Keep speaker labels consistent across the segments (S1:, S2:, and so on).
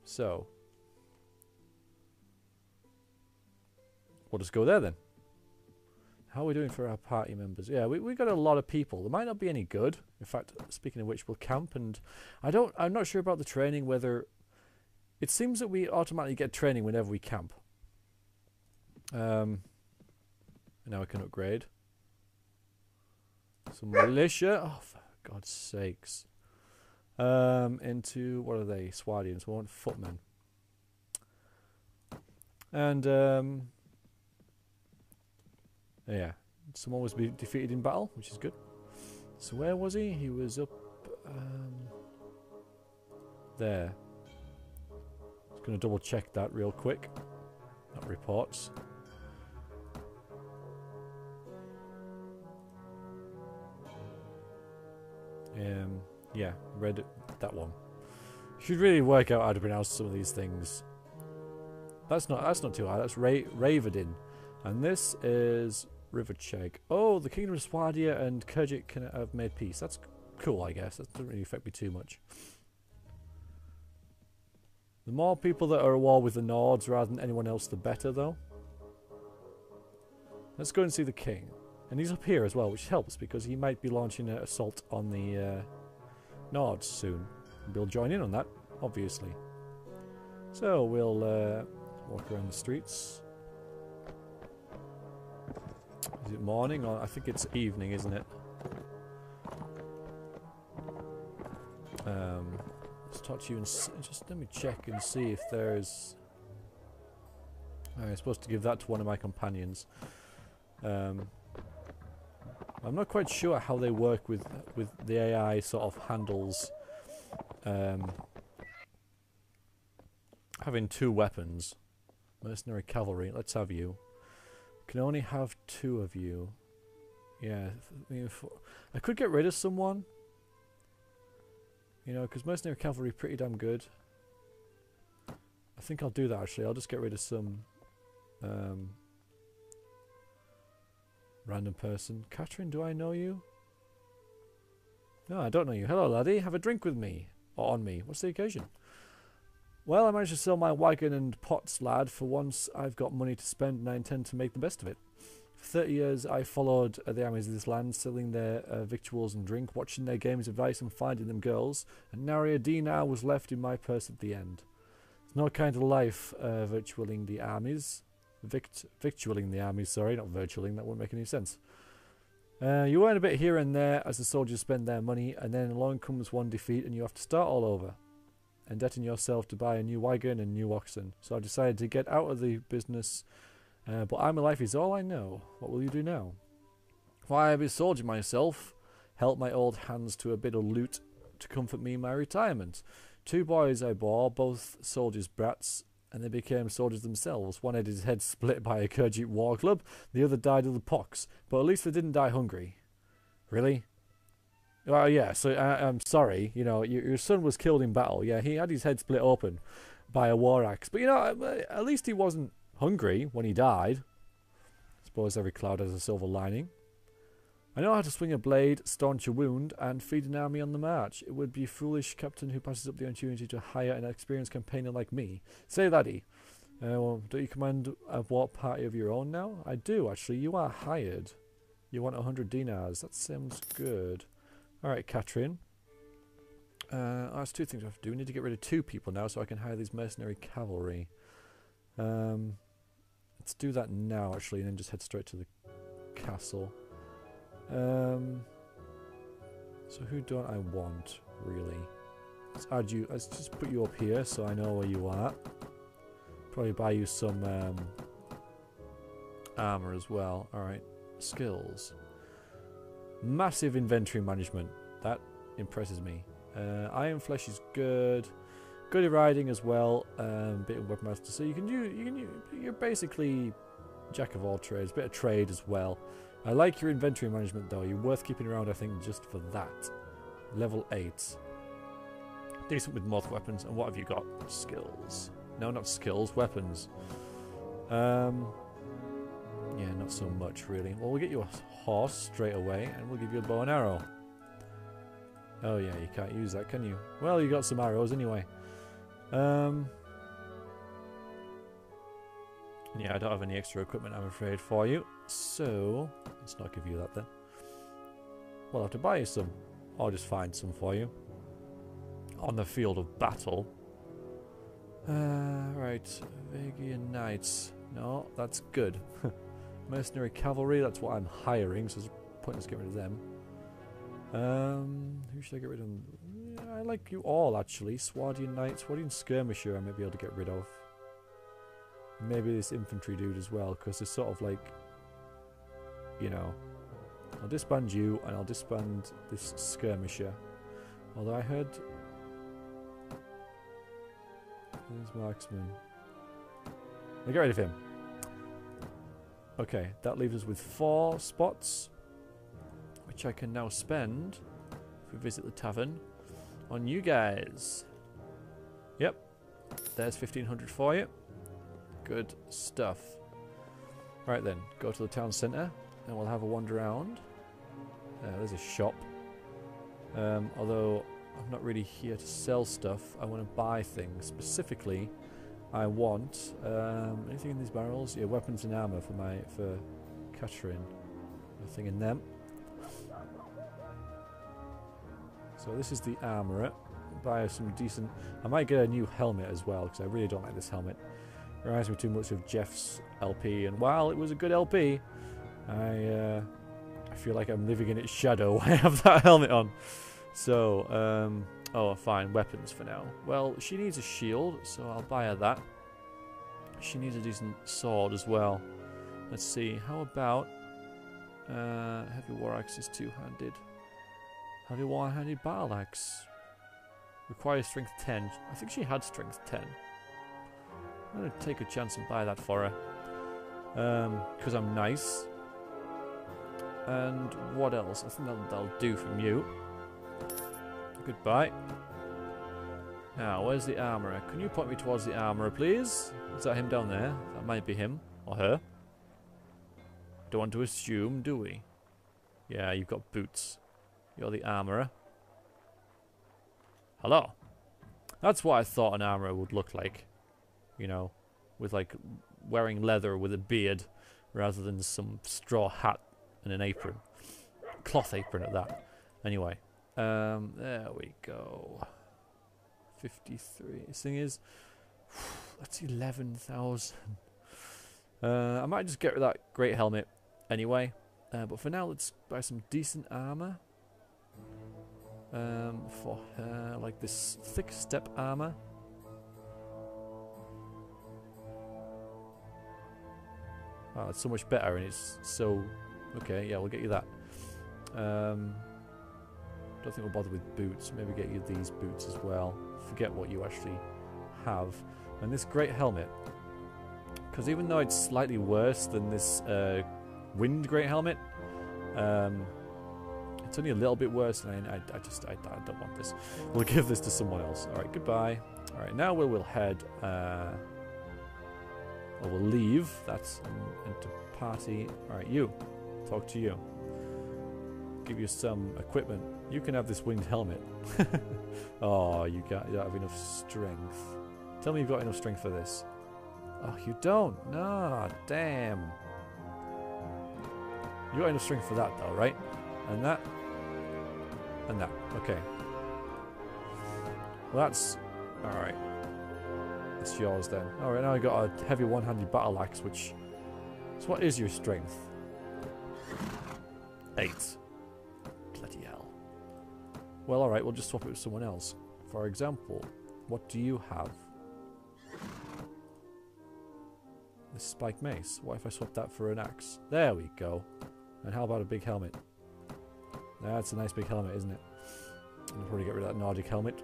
S1: So, we'll just go there then. How are we doing for our party members? Yeah, we got a lot of people. There might not be any good. In fact, speaking of which, we'll camp, and I'm not sure about the training, whether it seems that we automatically get training whenever we camp. And now we can upgrade. Some militia. Oh, for God's sakes. Into, what are they? Swardians. We want footmen. And, yeah. Someone was defeated in battle, which is good. So where was he? He was up, there. Just going to double check that real quick. That reports. Yeah, read that one. Should really work out how to pronounce some of these things. That's not too hard. That's Ravadin, and this is Rivercheg. Oh, the Kingdom of Swadia and Kherjit have made peace. That's cool, I guess. That doesn't really affect me too much. The more people that are at war with the Nords rather than anyone else, the better, though. Let's go and see the king. And he's up here as well, which helps because he might be launching an assault on the Nords soon. We'll join in on that, obviously. So we'll walk around the streets. Is it morning? Or I think it's evening, isn't it? Let's talk to you and just let me check and see if there's... I'm supposed to give that to one of my companions. I'm not quite sure how they work with the AI sort of handles having two weapons. Mercenary cavalry, let's have you. Can only have two of you. Yeah, I could get rid of someone. You know, because mercenary cavalry pretty damn good. I think I'll do that actually. I'll just get rid of some random person. Catherine, do I know you? No, I don't know you. Hello, laddie. Have a drink with me. Or on me. What's the occasion? Well, I managed to sell my wagon and pots, lad. For once, I've got money to spend and I intend to make the best of it. For 30 years, I followed the armies of this land, selling their victuals and drink, watching their games of dice and finding them girls, and nary a dinar was left in my purse at the end. It's no kind of life, victualling the armies. Victualling the armies, sorry, not virtualing, that wouldn't make any sense. You earn a bit here and there as the soldiers spend their money, and then along comes one defeat and you have to start all over, indebting yourself to buy a new wagon and new oxen. So I decided to get out of the business, but army life is all I know. What will you do now? Why, I be a soldier myself, help my old hands to a bit of loot to comfort me in my retirement. 2 boys I bore, both soldiers' brats, and they became soldiers themselves. One had his head split by a Kherjit war club, the other died of the pox, but at least they didn't die hungry. Really? Well, yeah, so I'm sorry, you know, your son was killed in battle. Yeah, he had his head split open by a war axe, but you know, at least he wasn't hungry when he died. I suppose every cloud has a silver lining. I know how to swing a blade, staunch a wound, and feed an army on the march. It would be a foolish captain who passes up the opportunity to hire an experienced campaigner like me. Say, laddie, well, don't you command a war party of your own now? I do, actually. You are hired. You want 100 dinars. That sounds good. Alright, Catherine. That's 2 things I have to do. We need to get rid of 2 people now so I can hire these mercenary cavalry. Let's do that now, actually, and then just head straight to the castle. So who don't I want, really? Let's add you, let's just put you up here so I know where you are. Probably buy you some armor as well. Alright, skills. Massive inventory management. That impresses me. Iron flesh is good. Good riding as well. Bit of weapon master. So you're basically jack of all trades. Bit of trade as well. I like your inventory management though. You're worth keeping around, I think, just for that. Level 8. Decent with moth weapons. And what have you got? Skills. No, not skills. Weapons. Yeah, not so much really. Well, we'll get you a horse straight away, and we'll give you a bow and arrow. Oh yeah, you can't use that, can you? Well, you got some arrows anyway. Yeah, I don't have any extra equipment, I'm afraid, for you. So, let's not give you that then. We'll have to buy you some. Or just find some for you. On the field of battle. Right. Vagian Knights. No, that's good. Mercenary Cavalry, that's what I'm hiring, so there's a point to get rid of them. Who should I get rid of? Yeah, I like you all, actually. Swardian Knights, Swardian Skirmisher I may be able to get rid of. Maybe this infantry dude as well, because it's sort of like, you know, I'll disband you and I'll disband this skirmisher. Although I heard there's marksman. I'll get rid of him. Okay, that leaves us with 4 spots, which I can now spend if we visit the tavern on you guys. Yep, there's 1500 for you. Good stuff. Right then, go to the town centre and we'll have a wander around. There's a shop. Although I'm not really here to sell stuff, I want to buy things. Specifically, I want anything in these barrels? Yeah, weapons and armour for Catherine. Nothing in them. So this is the armourer. Buy some decent. I might get a new helmet as well because I really don't like this helmet. Reminds me too much of Jeff's LP, and while it was a good LP, I feel like I'm living in its shadow when I have that helmet on. So, oh, fine, weapons for now. Well, she needs a shield, so I'll buy her that. She needs a decent sword as well. Let's see, how about heavy war axe is two-handed. Heavy one-handed battle axe requires strength 10. I think she had strength 10. I'm going to take a chance and buy that for her. Because I'm nice. And what else? I think that'll do from you. Goodbye. Now, where's the armourer? Can you point me towards the armourer, please? Is that him down there? That might be him. Or her. Don't want to assume, do we? Yeah, you've got boots. You're the armourer. Hello. That's what I thought an armourer would look like. You know, with like wearing leather with a beard rather than some straw hat and an apron. Cloth apron at that. Anyway, there we go. 53. This thing is, that's 11,000. I might just get rid of that great helmet anyway. But for now, let's buy some decent armor. For her, like this thick step armor. Oh, it's so much better, and it's so... Okay, yeah, we'll get you that. Don't think we'll bother with boots. Maybe get you these boots as well. Forget what you actually have. And this great helmet. Because even though it's slightly worse than this wind great helmet, it's only a little bit worse, and I don't want this. We'll give this to someone else. Alright, goodbye. Alright, now we'll head... Well, we'll leave. That's into party. Alright, you. Talk to you. Give you some equipment. You can have this winged helmet. Oh, you don't have enough strength. Tell me you've got enough strength for this. Oh, you don't? No, damn. You got enough strength for that, though, right? And that. And that. Okay. Well, that's... Alright. It's yours then. Alright, now I got a heavy one-handed battle axe, which... So what is your strength? 8. Bloody hell. Well, alright, we'll just swap it with someone else. For example, what do you have? This spike mace. What if I swap that for an axe? There we go. And how about a big helmet? That's a nice big helmet, isn't it? I'll probably get rid of that Nordic helmet.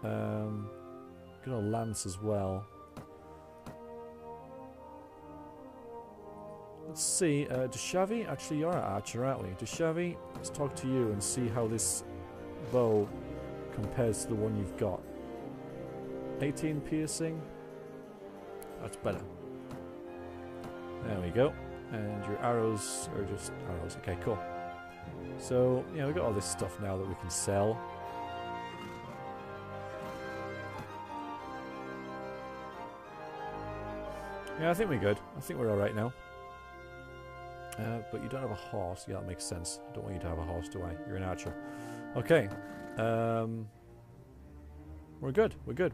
S1: Good old lance as well. Let's see, Deshavi, actually you're an archer, aren't we? Deshavi, let's talk to you and see how this bow compares to the one you've got. 18 piercing. That's better. There we go. And your arrows are just arrows. Okay, cool. So, yeah, we've got all this stuff now that we can sell. Yeah, I think we're good. I think we're alright now. But you don't have a horse. Yeah, that makes sense. I don't want you to have a horse, do I? You're an archer. Okay. We're good. We're good.